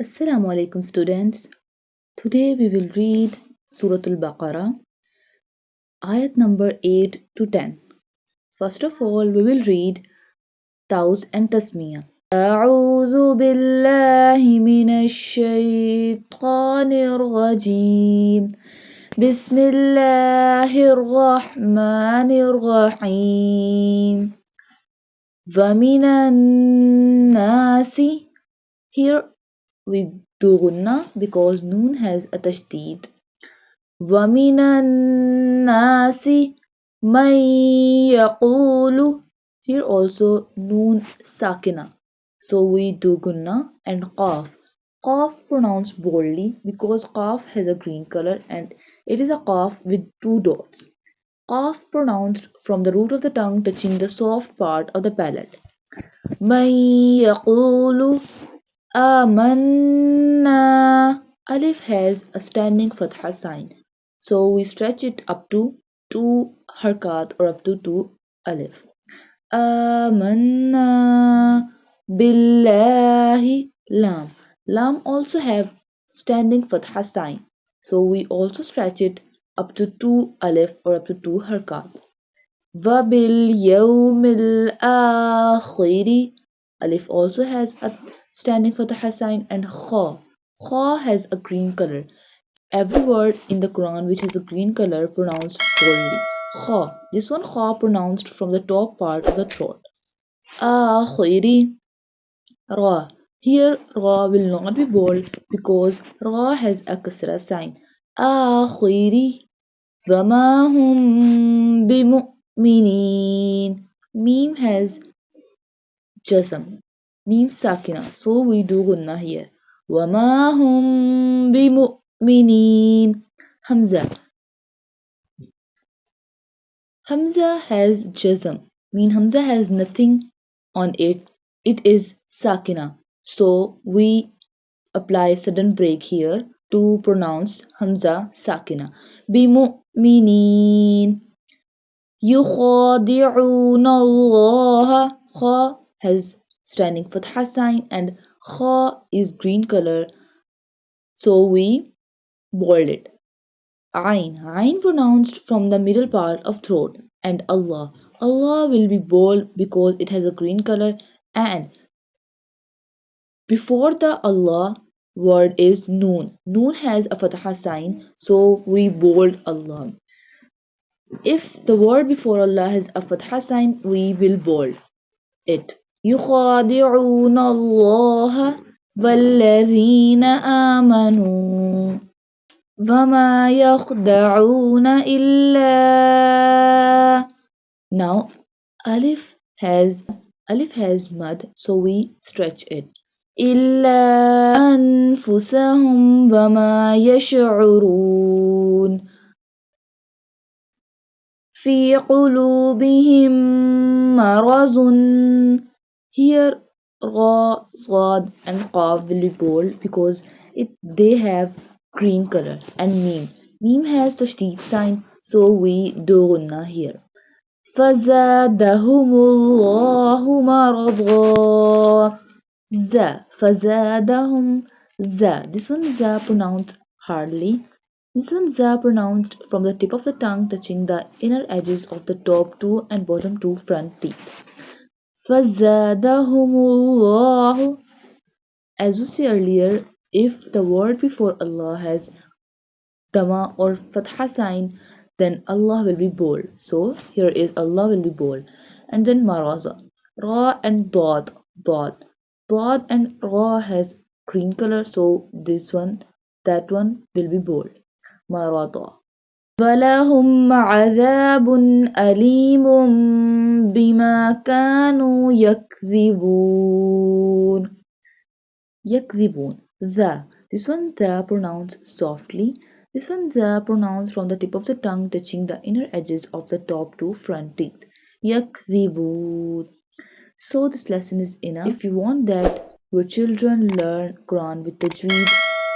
Assalamu alaikum students. Today we will read Surah Al-Baqarah, Ayat number 8 to 10. First of all, we will read Taus and Tasmiyah. أعوذ بالله من الشيطان الرجيم بسم الله الرحمن الرحيم ومن الناس. Here we do gunna because noon has a tashdid. وَمِنَ النَّاسِ مَن يَقُولُ. Here also noon sakina. So we do gunna and qaf. Qaf pronounced boldly because qaf has a green color and it is a qaf with two dots. Qaf pronounced from the root of the tongue touching the soft part of the palate. مَن يَقُولُ آمَنَّا. Alif has a standing fatha sign. So we stretch it up to 2 harkat or up to 2 alif. Amanna billahi lam. Lam also have standing fatha sign. So we also stretch it up to 2 alif or up to 2 harkat. Wa bil yawmil akhiri. Alif also has a standing fatha sign and kha. Kha has a green color. Every word in the Quran which has a green color pronounced boldly. Kha. This one kha pronounced from the top part of the throat. Akhiri. Ra. Here ra will not be bold because ra has a kasra sign. Akhiri. Wama hum bimu'minin. Mim has jazm. Mim sakina. So we do gunna here. Wama hum bimu'minin. Hamza. Hamza has jazm. Hamza has nothing on it. It is sakina. So we apply sudden break here to pronounce Hamza sakina. Bimu'minin. يخادعون الله. Kha has standing fatha sign and kha is green color. So we bold it. Ain. Ain pronounced from the middle part of throat. And Allah. Allah will be bold because it has a green color and before the Allah word is noon. Noon has a fatha sign, so we bold Allah. If the word before Allah has a fatha sign, we will bold it. يخادعون الله والذين آمنوا وما يخدعون إلا. Now alif has mud, so we stretch it. إلا أنفسهم وما يشعرون في قلوبهم مرض. Here Ra, Sad and Qaf will be bold because they have green color. And Mim has the tashdid sign, so we do gunna here. فزادهم الله مرضا. فزادهم. This one za pronounced hardly. This one za pronounced from the tip of the tongue touching the inner edges of the top two and bottom two front teeth. فزادهم الله. As we said earlier, if the word before Allah has dama or fatha sign, then Allah will be bold. So here is Allah will be bold. And then maraza. Ra and dad. Dad and ra has green color, so that one will be bold. Marada. وَلَهُمْ عَذَابٌ أَلِيمٌ بِمَا كَانُوا يَكْذِبُونَ. يَكْذِبُونَ. This one the pronounced softly. This one the pronounced from the tip of the tongue touching the inner edges of the top two front teeth. يَكْذِبُونَ. So this lesson is enough. If you want that your children learn Quran with Tajweed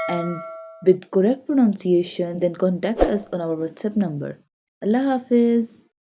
and with correct pronunciation, then contact us on our WhatsApp number. Allah Hafiz.